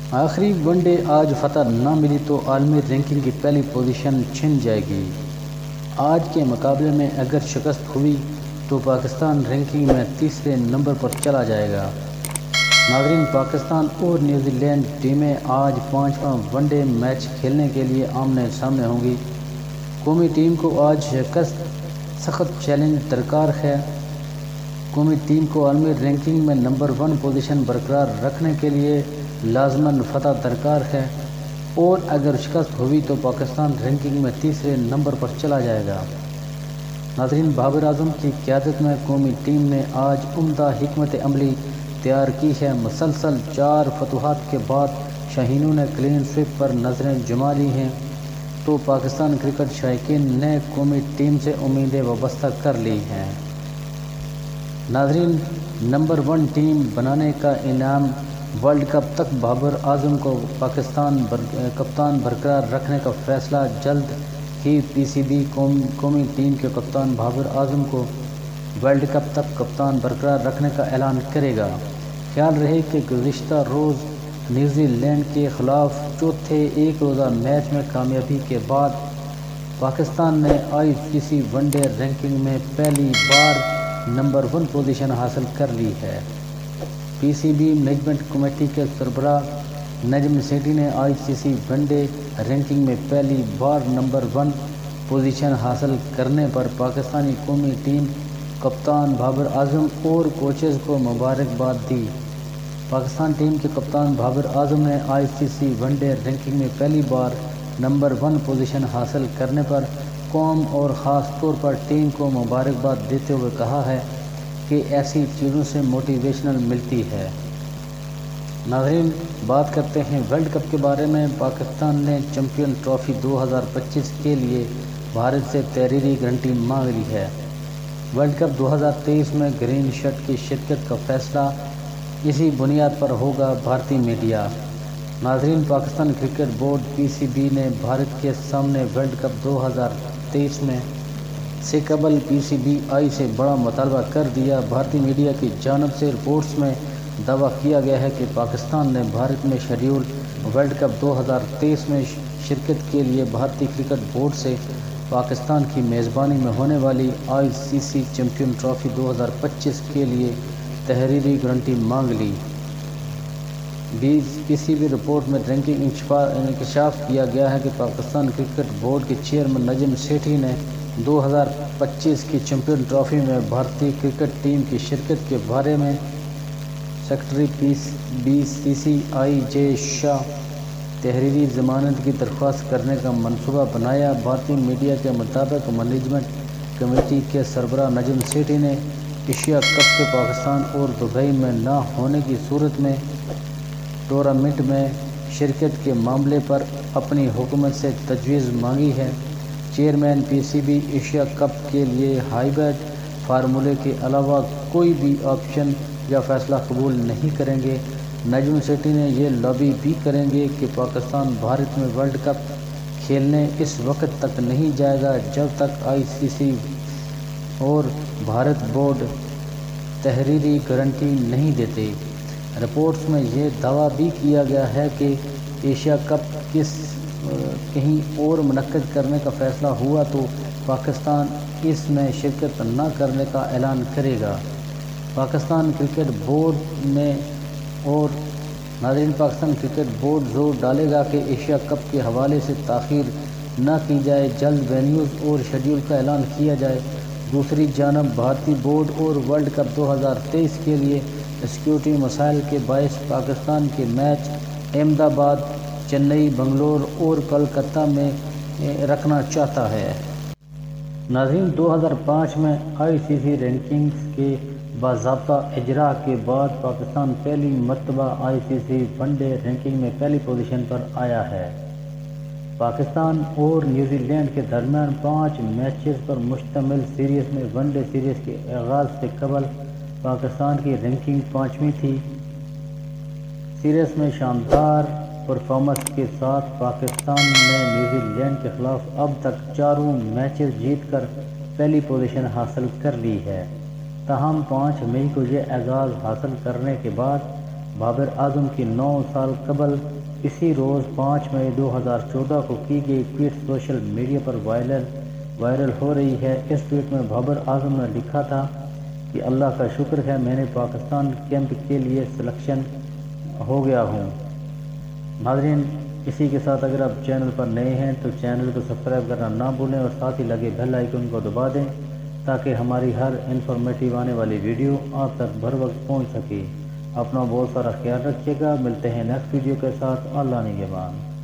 آخری one day آج فتح نہ ملی تو عالمی رینکنگ کی پہلی پوزیشن چھن جائے گی۔ آج کے مقابلے میں اگر شکست ہوئی تو پاکستان رینکنگ میں تیسرے نمبر پر چلا جائے گا۔ ناظرین، پاکستان اور نیوزی لینڈ ٹیمیں آج 5واں ون ڈے میچ کھیلنے کے لیے آمنے سامنے ہوں گی۔ قومی ٹیم کو آج شکست سخت چیلنج درکار ہے۔ قومی ٹیم کو عالمی رینکنگ میں نمبر 1 پوزیشن برقرار رکھنے کے لیے لازماً فتح درکار ہے، اور اگر شکست ہوئی تو پاکستان رینکنگ میں تیسرے نمبر پر چلا جائے گا۔ ناظرین، بابر اعظم کی قیادت میں قومی ٹیم نے آج عمدہ حکمت عملی تیار کی ہے۔ مسلسل 4 فتوحات کے بعد شاہینوں نے کلین سویپ پر نظریں جما لی ہیں، تو پاکستان کرکٹ شائقین نے قومی ٹیم سے امیدیں وابستہ کر لی ہیں۔ ناظرین، نمبر 1 ٹیم بنانے کا انعام ورلڈ کپ تک بابر اعظم کو کپتان برقرار رکھنے کا فیصلہ جلد ہی پی سی بی قومی ٹیم کے کپتان بابر اعظم کو ورلڈ کپ تک کپتان برقرار رکھنے کا اعلان کرے گا۔ خیال رہے کہ گزشتہ روز نیوزی لینڈ کے خلاف چوتھے ایک روزہ میچ میں کامیابی کے بعد پاکستان نے آئی سی سی ون ڈے رینکنگ میں پہلی بار نمبر 1 پوزیشن حاصل کر لی ہے۔ پی سی بی مینجمنٹ کمیٹی کے سربراہ نجم سیٹھی نے آئی سی سی ون ڈے رینکنگ میں پہلی بار نمبر 1 پوزیشن حاصل کرنے پر پاکستانی قومی ٹیم کپتان بابر اعظم اور کوچز کو مبارکباد دی۔ پاکستان ٹیم کے کپتان بابر اعظم نے آئی سی سی ون ڈے رینکنگ میں پہلی بار نمبر 1 پوزیشن حاصل کرنے پر قوم اور خاص طور پر ٹیم کو مبارکباد دیتے ہوئے کہا ہے کہ ایسی چیزوں سے موٹیویشنل ملتی ہے۔ ناظرین، بات کرتے ہیں ورلڈ کپ کے بارے میں۔ پاکستان نے چیمپئن ٹرافی 2025 کے لیے بھارت سے تحریری گارنٹی مانگ لی ہے۔ ورلڈ کپ 2023 میں گرین شرٹ کی شرکت کا فیصلہ اسی بنیاد پر ہوگا: بھارتی میڈیا۔ ناظرین، Pakistan cricket board P C be نے بھارت کے سامنے ورلڈ کپ 2023 میں سے قبل پی سی بی آئی سے بڑا مطالبہ کر دیا۔ بھارتی میڈیا کی جانب سے رپورٹس میں دعویٰ کیا گیا ہے کہ پاکستان نے بھارت میں شیڈول ورلڈ کپ 2023 میں شرکت کے لیے بھارتی کرکٹ بورڈ سے پاکستان کی میزبانی میں ہونے والی آئی سی سی چیمپئن ٹرافی 2025 کے لیے تحریری گارنٹی مانگ لی۔ پی سی بی رپورٹ میں رینکنگ انکشاف کیا گیا ہے کہ پاکستان کرکٹ بورڈ کے چیئرمین نجم سیٹھی نے 2025 کی چیمپئن ٹرافی میں بھارتی کرکٹ ٹیم کی شرکت کے بارے میں سیکرٹری بی سی سی آئی جے شاہ تحریری ضمانت کی درخواست کرنے کا منصوبہ بنایا۔ بھارتی میڈیا کے مطابق مینجمنٹ کمیٹی کے سربراہ نجم سیٹھی نے ایشیا کپ کے پاکستان اور دبئی میں نہ ہونے کی صورت میں ٹورنامنٹ میں شرکت کے معاملے پر اپنی حکومت سے تجویز مانگی ہے۔ Chairman P C B Asia cup کے لیے ہائیبرڈ فارمولے کے علاوہ کوئی بھی آپشن یا فیصلہ قبول نہیں کریں گے۔ نجم سیٹھی نے یہ لابی بھی کریں گے کہ پاکستان بھارت میں ورلڈ کپ کھیلنے اس وقت تک نہیں جائے گا جب تک آئی سی سی اور بھارت بورڈ تحریری گارنٹی نہیں دیتے۔ رپورٹس میں یہ دعویٰ بھی کیا گیا ہے کہ ایشیا کپ کہیں اور منعقد کرنے کا فیصلہ ہوا تو پاکستان اس میں شرکت نہ کرنے کا اعلان کرے گا۔ پاکستان کرکٹ بورڈ میں اور ناظرین، پاکستان کرکٹ بورڈ زور ڈالے گا کہ ایشیا کپ کے حوالے سے تاخیر نہ کی جائے، جلد وینیوز اور شیڈول کا اعلان کیا جائے۔ دوسری جانب بھارتی بورڈ اور ورلڈ کپ 2023 کے لیے سیکیورٹی مسائل کے باعث پاکستان کے میچ احمد آباد، چنئی، بنگلور اور کولکتہ میں رکھنا چاہتا ہے۔ ناظرین، 2005 میں آئی سی سی رینکنگز کے باضابطہ اجراء کے بعد پاکستان پہلی مرتبہ آئی سی سی ون ڈے رینکنگ میں پہلی پوزیشن پر آیا ہے۔ پاکستان اور نیوزی لینڈ کے درمیان 5 میچز پر مشتمل سیریز میں ون ڈے سیریز کے آغاز سے قبل پاکستان کی رینکنگ 5ویں تھی۔ سیریز میں شاندار پرفارمنس کے ساتھ پاکستان نے نیوزی لینڈ کے خلاف اب تک 4 میچز جیت کر پہلی پوزیشن حاصل کر لی ہے۔ تاہم 5 مئی کو یہ اعزاز حاصل کرنے کے بعد بابر اعظم کی 9 سال قبل اسی روز 5 مئی 2014 کو کی گئی ٹویٹ سوشل میڈیا پر وائرل ہو رہی ہے۔ اس ٹویٹ میں بابر اعظم نے لکھا تھا کہ اللہ کا شکر ہے میں نے پاکستان کیمپ کے لیے سلیکشن ہو گیا ہوں۔ ناظرین، اسی کے ساتھ اگر آپ چینل پر نئے ہیں تو چینل کو سبسکرائب کرنا نہ بھولیں اور ساتھ ہی لگے بیل آئیکن کو دبا دیں تاکہ ہماری ہر انفارمیٹیو آنے والی ویڈیو آپ تک بر وقت پہنچ سکے۔ اپنا بہت سارا خیال رکھیے گا، ملتے ہیں نیکسٹ ویڈیو کے ساتھ۔ اللہ نگہبان۔